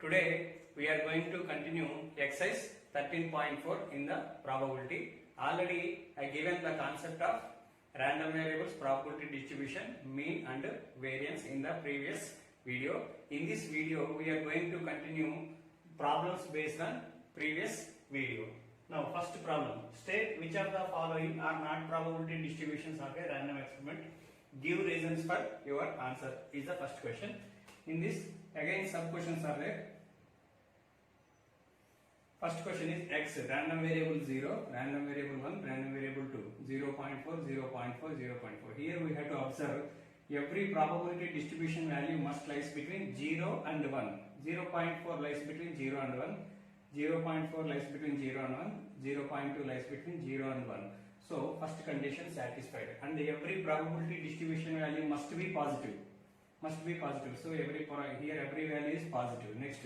Today we are going to continue exercise 13.4 in the probability. Already I given the concept of random variables, probability distribution, mean and variance in the previous video. In this video we are going to continue problems based on previous video. Now first problem, state which of the following are not probability distributions of a random experiment. Give reasons for your answer is the first question. In this again sub questions are there. First question is x, random variable 0, random variable 1, random variable 2, 0.4, 0.4, 0.4. Here we have to observe every probability distribution value must lies between 0 and 1. 0.4 lies between 0 and 1, 0.4 lies between 0 and 1, 0.2 lies between 0 and 1. So first condition satisfied, and every probability distribution value must be positive. So every value is positive. Next,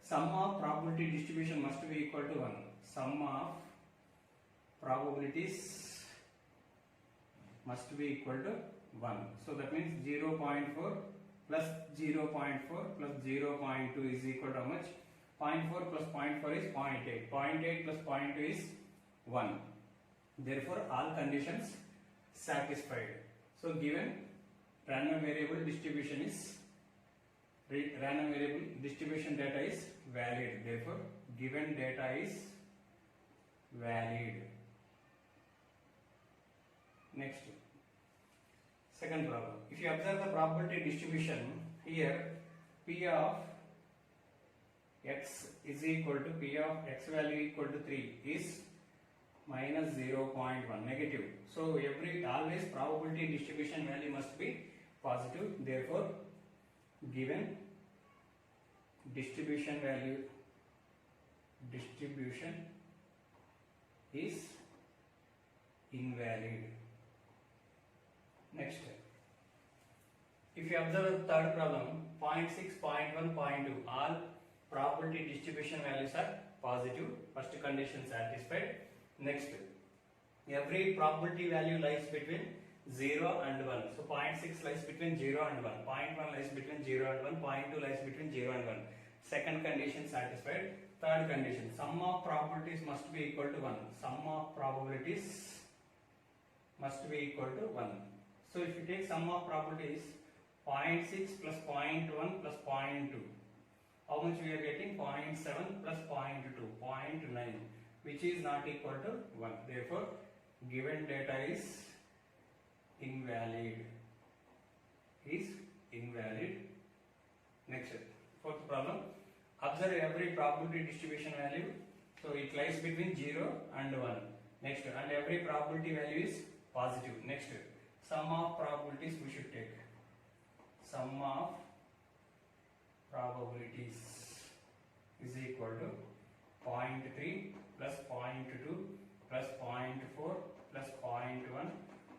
sum of probability distribution must be equal to 1. Sum of probabilities must be equal to 1. So that means 0.4 plus 0.4 plus 0.2 is equal to how much? 0.4 plus 0.4 is 0.8. 0.8 plus 0.2 is 1. Therefore, all conditions satisfied. So given random variable distribution data is valid. Therefore, given data is valid. Next, second problem. If you observe the probability distribution here, P of x is equal to P of x value equal to 3 is minus 0.1 negative. So always probability distribution value must be positive. Therefore, given distribution is invalid. Next, if you observe the third problem, 0.6, 0.1, 0.2, all probability distribution values are positive. First condition satisfied. Next, every probability value lies between 0 and 1. So 0.6 lies between 0 and 1. 0.1 lies between 0 and 1. 0.2 lies between 0 and 1. Second condition satisfied. Third condition, sum of probabilities must be equal to 1. Sum of probabilities must be equal to 1. So if you take sum of probabilities, 0.6 plus 0.1 plus 0.2. How much we are getting? 0.7 plus 0.2, 0.9, which is not equal to 1. Therefore, given data is invalid. Next, fourth problem. Observe every probability distribution value. So it lies between 0 and 1. Next, and every probability value is positive. Next, sum of probabilities we should take. Sum of probabilities is equal to 0.3 plus 0.2 plus 0.4 plus 0.1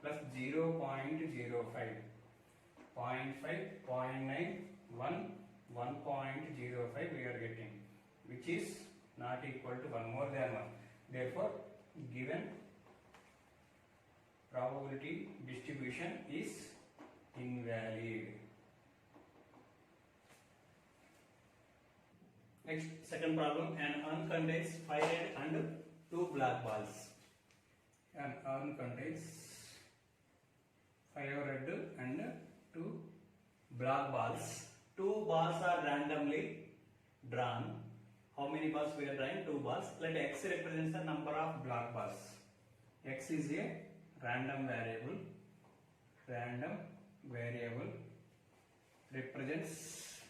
plus 0.05, 0.5, 0.9, 1, 1.05 we are getting, which is not equal to 1, more than 1. Therefore, given probability distribution is invalid. Next, second problem, an urn contains 5 red and 2 black balls. An urn contains 5 red and 2 black balls. 2 balls are randomly drawn. How many balls we are drawing? 2 balls. Let x represents the number of black balls. X is a random variable. Random variable represents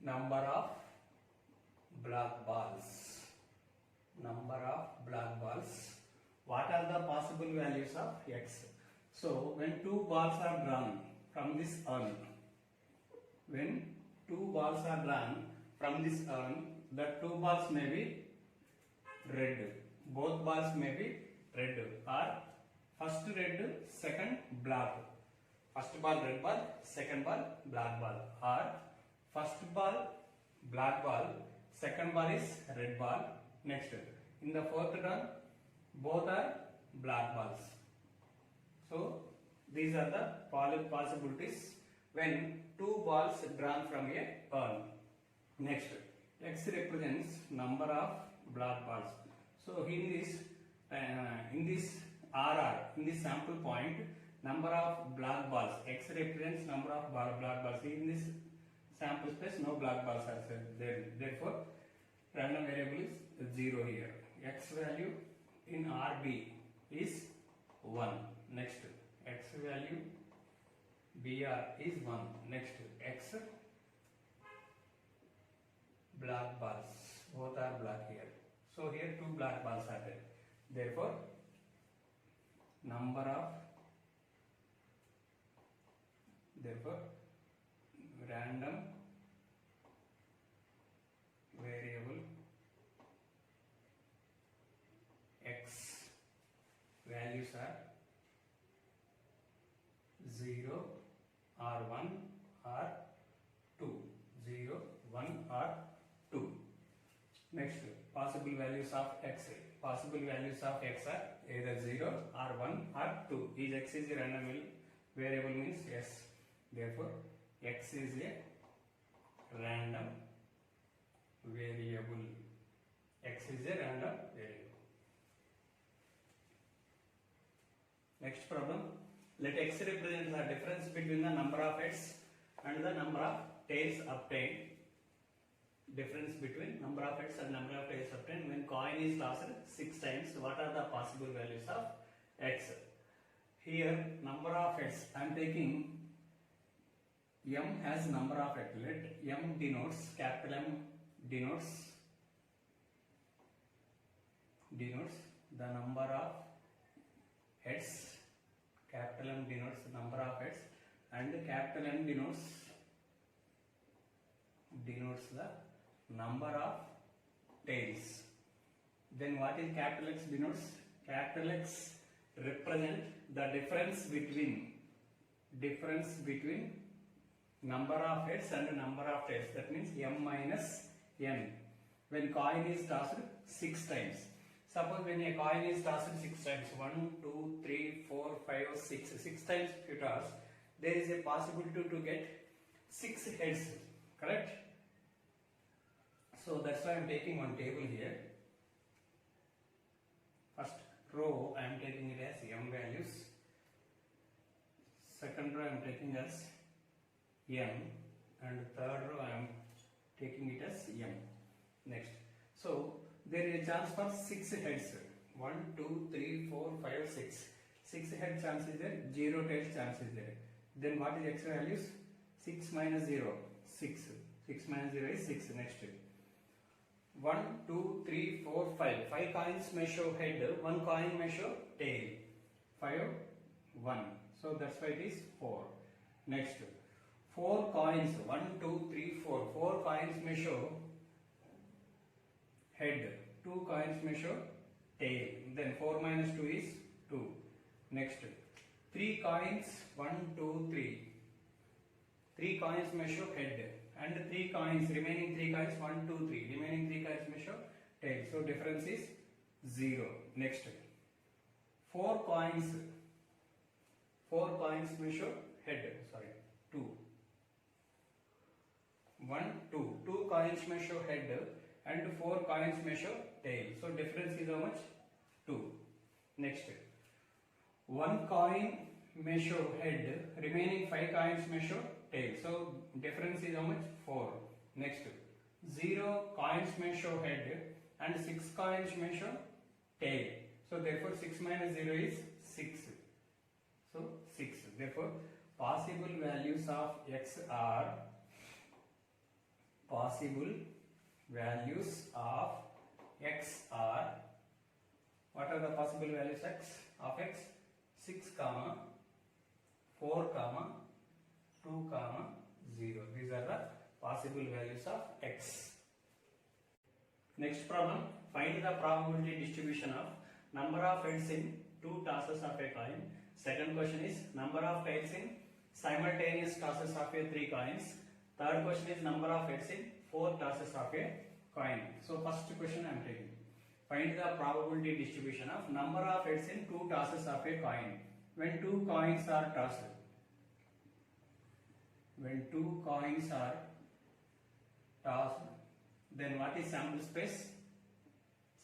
number of black balls. What are the possible values of x? So when 2 balls are drawn from this urn, the 2 balls may be red. Both balls may be red, or first red, second black. First ball red ball, second ball black ball, or first ball black ball, second ball is red ball. Next, in the fourth turn, both are black balls. So These are the possibilities when two balls drawn from a urn. Next, X represents number of black balls. So in this RR, in this sample point, number of black balls. X represents number of black balls. In this sample space, no black balls are there. Therefore, random variable is 0 here. X value in RB is 1. Next, X value BR is 1. Next, X black balls. Both are black here. So here two black balls are there. Therefore, random variable X values are 0 or 1 or 2. 0, 1 or 2. Next, possible values of X. Possible values of X are either 0 or 1 or 2. Is X is a random variable means yes. Therefore, X is a random variable. X is a random variable. Next problem. Let X represent the difference between the number of heads and the number of tails obtained. Difference between number of heads and number of tails obtained when coin is tossed 6 times. What are the possible values of X? Here, number of heads. I am taking M as number of heads. Let M denotes, capital M denotes the number of heads. Capital M denotes the number of heads, and capital N denotes the number of tails. Then what is capital X denotes? Capital X represent the difference between number of heads and number of tails. That means M minus N. When coin is tossed 6 times. Suppose when a coin is tossed 6 times, 1, 2, 3, 4, 5, 6. 6 times if you toss, there is a possibility to get 6 heads. Correct? So that's why I am taking one table here. First row I am taking it as M values. Second row I am taking as M, and third row I am taking it as M. Next. So there is a chance for 6 heads. 1, 2, 3, 4, 5, 6. 6 head chance is there, 0 tail chance is there. Then what is X values? 6 minus 0, 6. 6 minus 0 is 6. Next. 1, 2, 3, 4, 5. 5 coins may show head, 1 coin may show tail. 5, 1. So that's why it is 4. Next. 4 coins, 1, 2, 3, 4. 4 coins may show head, 2 coins may show tail. Then 4 minus 2 is 2. Next, 3 coins, 1, 2, 3. 3 coins may show head, and 3 coins, remaining 3 coins, 1, 2, 3. Remaining 3 coins may show tail. So difference is 0. Next, 4 coins may show head. Sorry, 2. 1, 2. 2 coins may show head, and 4 coins may show tail. So difference is how much? 2. Next, 1 coin may show head, remaining 5 coins may show tail. So difference is how much? 4. Next, 0 coins may show head and 6 coins may show tail. So therefore 6 minus 0 is 6. So 6. Therefore possible values of X are what are the possible values of X? 6, 4, 2, 0. These are the possible values of X. Next problem, find the probability distribution of number of heads in 2 tosses of a coin. Second question is number of tails in simultaneous tosses of a 3 coins. Third question is number of heads in 4 tosses of a coin. So first question I am taking. Find the probability distribution of number of heads in 2 tosses of a coin. when two coins are tossed, when two coins are tossed, then what is sample space?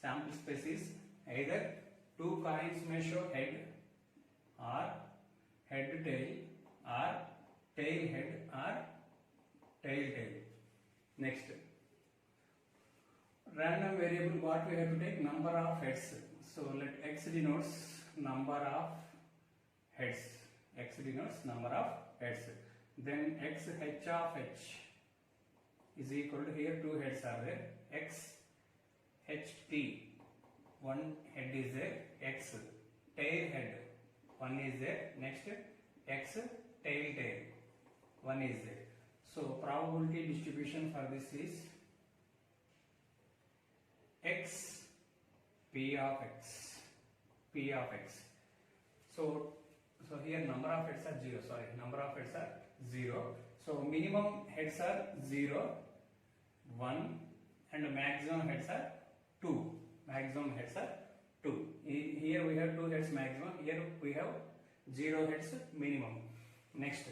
Sample space is either two coins may show head or head tail or tail head or tail tail. Next, random variable, what we have to take? Number of heads. So let x denotes number of heads. X denotes number of heads. Then x h of h is equal to, here two heads are there, x ht, one head is there, x tail head, one is there, next x tail tail, one is there. So probability distribution for this is x p of x, p of x. So here number of heads are 0, sorry, number of heads are 0. So minimum heads are 0, 1 and maximum heads are 2. Maximum heads are 2. Here we have 2 heads maximum, here we have 0 heads minimum. Next,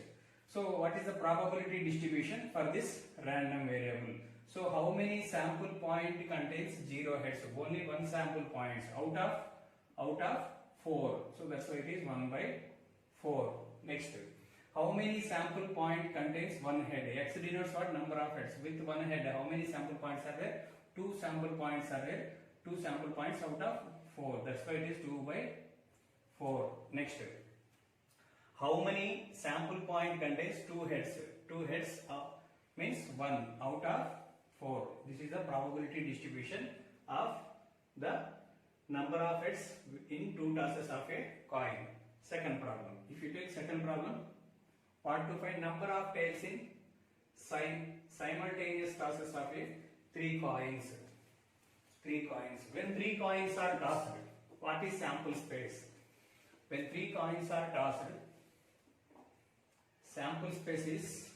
so what is the probability distribution for this random variable? So how many sample point contains 0 heads? Only one sample points out of 4. So that's why it is 1 by 4. Next, how many sample point contains one head? X denotes what? Number of heads. With one head, how many sample points are there? 2 sample points are there. 2 sample points out of 4. That's why it is 2 by 4. Next, how many sample point contains 2 heads? 2 heads means 1 out of 4. This is the probability distribution of the number of heads in 2 tosses of a coin. Second problem. If you take second problem, what to find number of tails in simultaneous tosses of a 3 coins. 3 coins. When 3 coins are tossed, what is sample space? When 3 coins are tossed, sample space is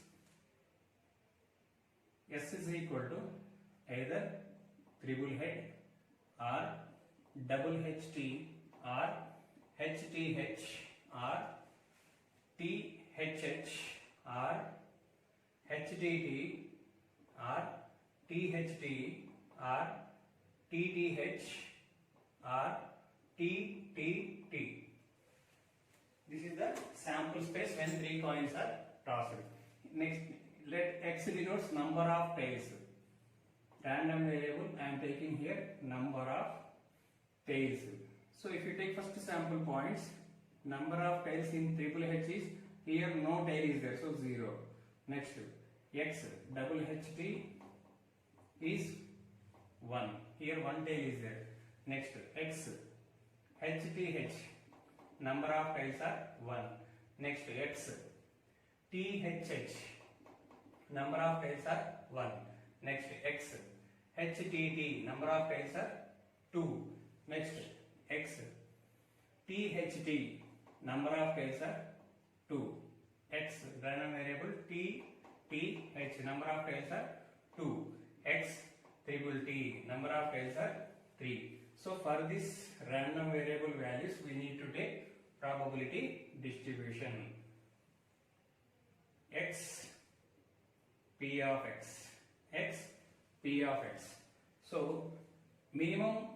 S is equal to either triple head or double HT or HTH or THH or HDT or THT or TTH or TTT. This is the sample space when 3 coins are tossed. Next, let x denotes number of tails. Random variable, I am taking here number of tails. So if you take first sample points, number of tails in triple H is, here no tail is there, so 0. Next, x double HT is 1. Here one tail is there. Next, x HTH, number of tails are 1. Next, x THH, number of tails are 1. Next, x HTT, number of tails are 2. Next, x THT, number of tails are 2. X random variable TTH, number of tails are 2. X triple T, number of tails are 3. So for this random variable values, we need to take probability distribution. X P of x, x P of x. So minimum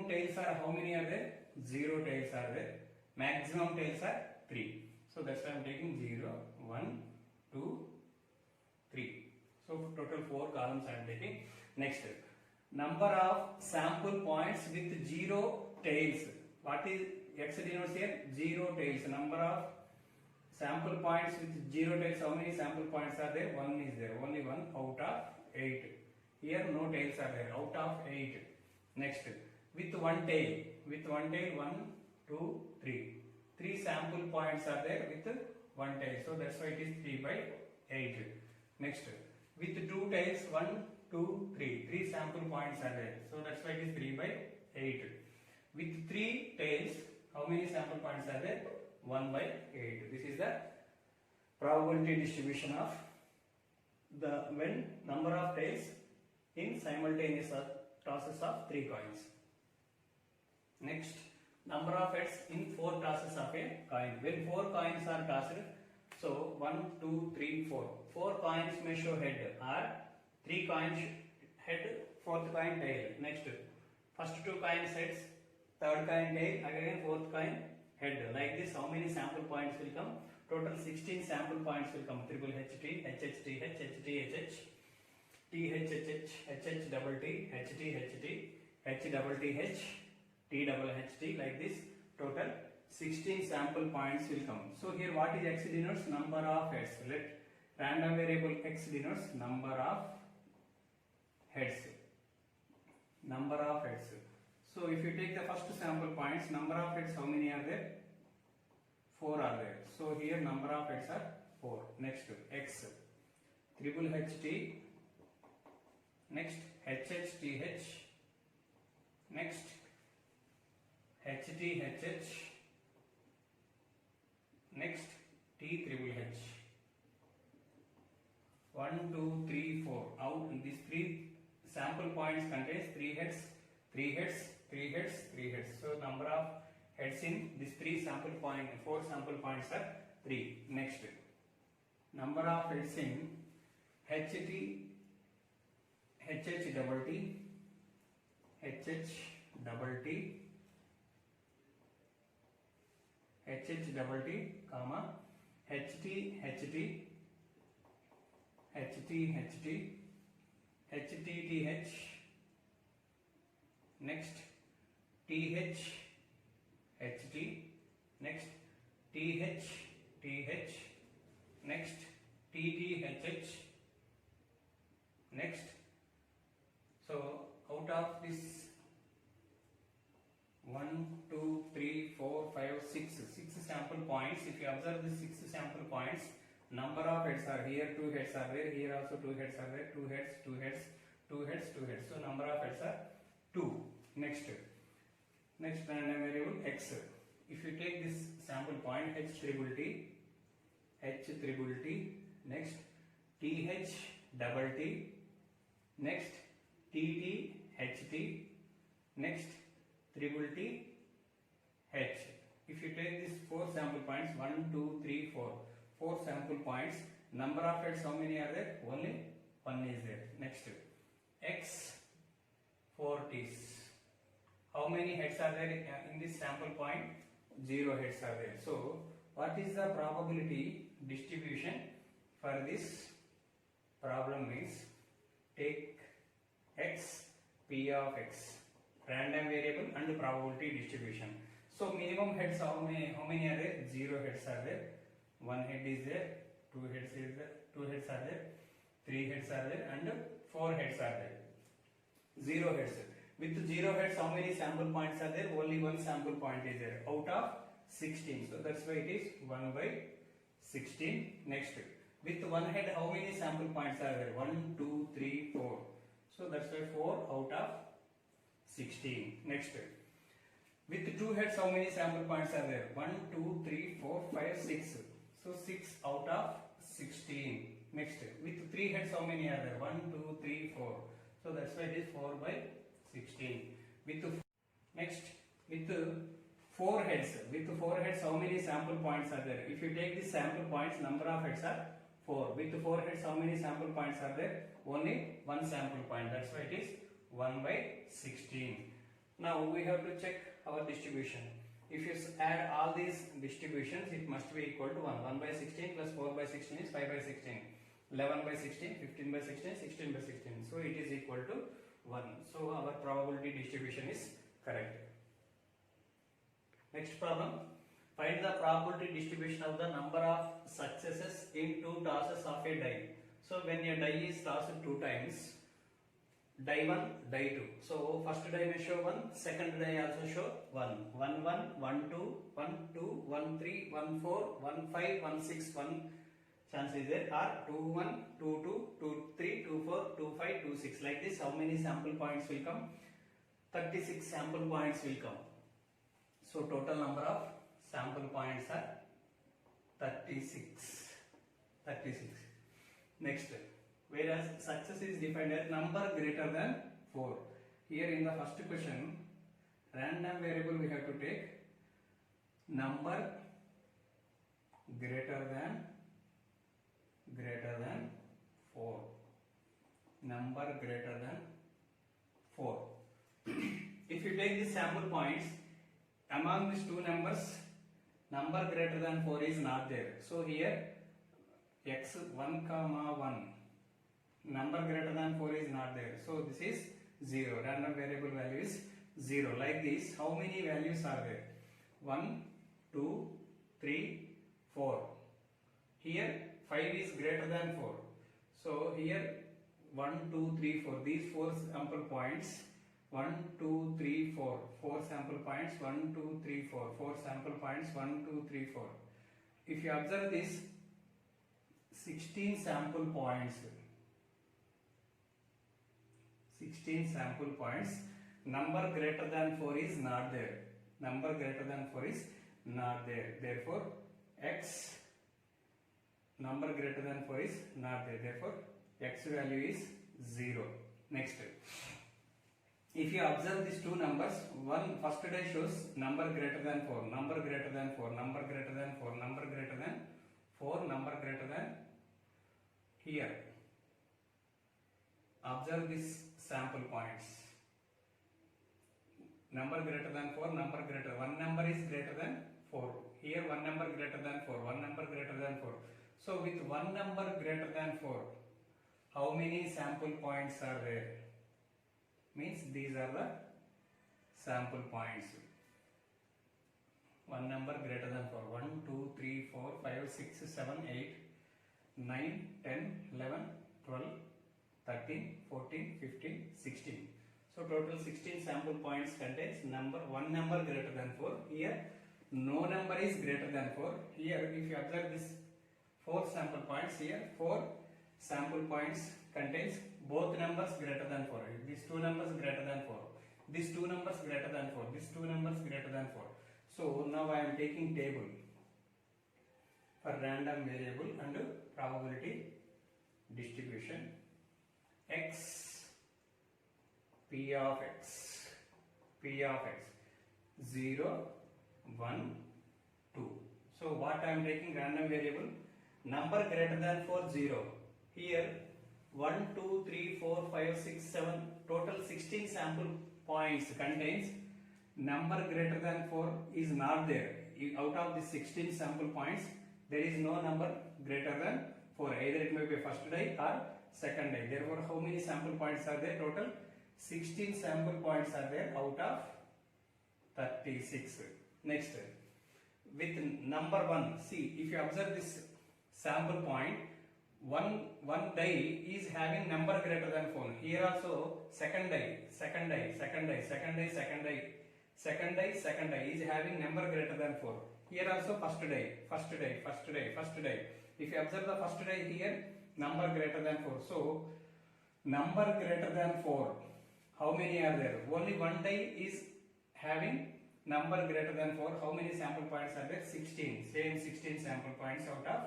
tails are, how many are there? 0 tails are there. Maximum tails are 3. So that's why I am taking 0, 1, 2, 3. So total 4 columns I am taking. Next, number of sample points with 0 tails. What is x denotes here? 0 tails. Number of sample points with 0 tails. How many sample points are there? 1 is there. Only 1 out of 8. Here no tails are there. Out of 8. Next, with one tail. With one tail, 1, 2, 3. 3 sample points are there with one tail. So that's why it is 3 by 8. Next, with 2 tails, 1, 2, 3. 3 sample points are there. So that's why it is 3 by 8. With 3 tails, how many sample points are there? 1 by 8. This is the probability distribution of the when number of tails in simultaneous tosses of 3 coins. Next, number of heads in 4 tosses of a coin. When 4 coins are tossed, so 1, 2, 3, 4. 4 coins may show head or 3 coins head, 4th coin tail. Next, first 2 coins heads, 3rd coin tail, again 4th coin head. Like this, how many sample points will come? Total 16 sample points will come. Triple HT, HHTH, HTHH, THHH, HHTT, HTHT, HTTH, THHT, like this. Total 16 sample points will come. So here what is X denotes? Number of heads. Let random variable X denotes number of heads. Number of heads. So if you take the first sample points, number of heads, how many are there? 4 are there. So here number of heads are 4. Next, X. Triple HT. Next, HHTH. Next, HTHH. Next, T triple H. 1, 2, 3, 4. Out these 3 sample points contains 3 heads, 3 heads, 3 heads, 3 heads. So number of heads in these 3 sample point, 4 sample points are 3. Next, number of heads in HT, HH double T, HH double T, HH double T, comma, HT, HT, HT, HT, HTTH, next, TH, HT, next, TH, TH, next, TTHH, next. So out of this 1, 2, 3, 4, 5, 6 sample points, if you observe the 6 sample points, number of heads are here, 2 heads are there, here also 2 heads are there, 2 heads, 2 heads, 2 heads, 2 heads. So number of heads are 2. Next random variable X. If you take this sample point H triple T, next TH double T, next TT HT, next triple T H. If you take these 4 sample points, 1, 2, 3, 4 sample points, number of heads how many are there? Only 1 is there. Next, X 4 T's. How many heads are there in this sample point? 0 heads are there. So what is the probability distribution for this problem is, take X, P of X, random variable and probability distribution. So minimum heads how many are there? 0 heads are there. 1 head is there, 2 heads is there, 2 heads are there, 3 heads are there, and 4 heads are there. 0 heads. With 0 heads, how many sample points are there? Only 1 sample point is there out of 16. So that's why it is 1 by 16. Next, with 1 head, how many sample points are there? 1, 2, 3, 4. So that's why 4 out of 16. Next, with 2 heads, how many sample points are there? 1, 2, 3, 4, 5, 6. So 6 out of 16. Next, with 3 heads, how many are there? 1, 2, 3, 4. So that's why it is 4 by 16. Next, with 4 heads, how many sample points are there? If you take the sample points, number of heads are 4. With 4 heads, how many sample points are there? Only 1 sample point. That's why it is 1 by 16. Now we have to check our distribution. If you add all these distributions, it must be equal to 1. 1 by 16 plus 4 by 16 is 5 by 16. 11 by 16, 15 by 16, 16 by 16. So it is equal to 1. So our probability distribution is correct. Next problem. Find the probability distribution of the number of successes in 2 tosses of a die. So when a die is tossed 2 times, die 1, die 2. So first die may show 1, second die also show 1. 1, 1, 1, 2, 1, 2, 1, 3, 1, 4, 1, 5, 1, 6, 1 chance is there, or 2, 1, 2, 2, 2, 3, 2, 4, 2, 5, 2, 6. Like this, how many sample points will come? 36 sample points will come. So total number of sample points are 36. Next, whereas success is defined as number greater than 4. Here in the first question, random variable we have to take number greater than 4, number greater than 4. If you take the sample points among these two numbers, number greater than 4 is not there. So here x1 comma 1, number greater than 4 is not there. So this is 0. Random variable value is 0. Like this, how many values are there? 1, 2, 3, 4. Here 5 is greater than 4. So here 1, 2, 3, 4. These 4 sample points. 1, 2, 3, 4. 4 sample points. 1, 2, 3, 4. 4 sample points. 1, 2, 3, 4. If you observe this, 16 sample points. 16 sample points. Number greater than 4 is not there. Number greater than 4 is not there. Therefore, x number greater than 4 is not there. Therefore, x value is 0. Next. If you observe these two numbers, first day shows number greater than 4, number greater than 4, number greater than 4, number greater than 4, number greater than here. Observe these sample points. Number greater than 4, number greater, one number is greater than 4. Here one number greater than 4, one number greater than 4. So with one number greater than 4, how many sample points are there? Means these are the sample points. One number greater than 4. 1, 2, 3, 4, 5, 6, 7, 8, 9, 10, 11, 12, 13, 14, 15, 16. So total 16 sample points contains one number greater than 4. Here no number is greater than 4. Here if you observe this 4 sample points, here 4 sample points contains both numbers greater than 4. These two numbers greater than 4. These two numbers greater than 4. These two numbers greater than 4. So now I am taking table for random variable and probability distribution. X, P of X, 0, 1, 2. So what I am taking random variable, number greater than 4, 0. Here 1, 2, 3, 4, 5, 6, 7, total 16 sample points contains number greater than 4 is not there. Out of the 16 sample points, there is no number greater than 4. Either it may be first die or second die. Therefore, how many sample points are there? Total 16 sample points are there out of 36. Next, with number 1, see, if you observe this sample point, one die is having number greater than 4. Here also second die is having number greater than 4. Here also first die. If you observe the first die here, number greater than 4. So number greater than 4, how many are there? Only one die is having number greater than 4. How many sample points are there? 16. Same 16 sample points out of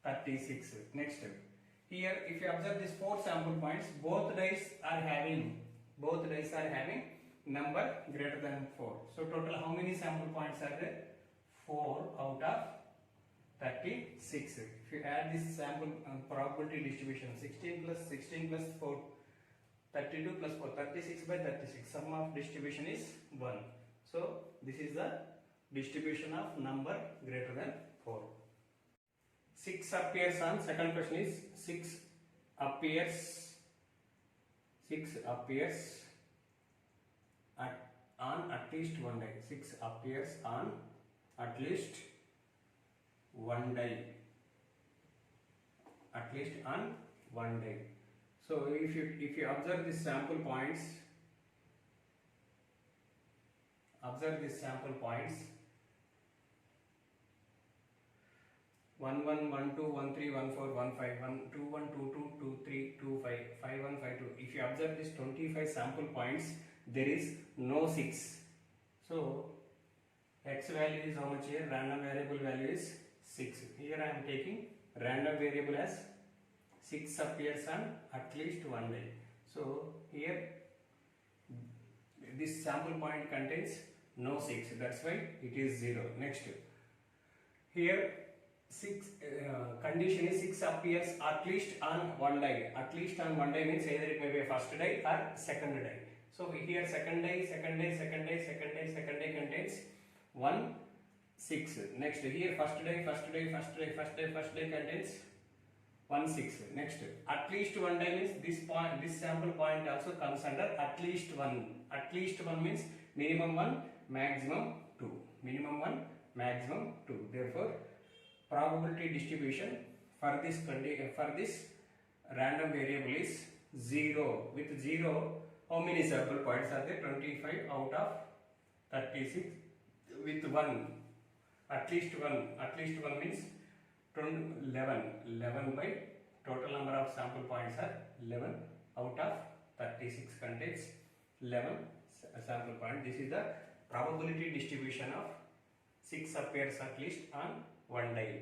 36. Next, here if you observe these 4 sample points, both dice are having number greater than 4. So total how many sample points are there? 4 out of 36. If you add this sample probability distribution, 16 plus 4, 32 plus 4, 36 by 36. Sum of distribution is 1. So this is the distribution of number greater than 4. 6 appears on, second question is 6 appears on at least one die. 6 appears on at least one die. At least on one die. So if you observe these sample points, 1 1 1 2 1 3 1 4 1 5 1 2 1 2 2 2 3 2 5 5 1 5 2. If you observe these 25 sample points, there is no 6. So x value is how much here? Random variable value is 6. Here I am taking random variable as 6 appears on at least one die. So here this sample point contains no 6, that's why it is 0. Next, here 6 condition is 6 appears at least on one die. At least on one die means either it may be a first die or second die. So here second die contains 1 6. Next, here first die contains 1 6. Next, at least one die means this sample point also comes under at least one. At least one means minimum 1, maximum 2. Minimum 1, maximum 2. Therefore, probability distribution for this random variable is 0. With 0, how many sample points are there? 25 out of 36. With 1, at least one means 11 by total number of sample points are 11 out of 36 contains 11 sample point. This is the probability distribution of 6 appears at least on one die.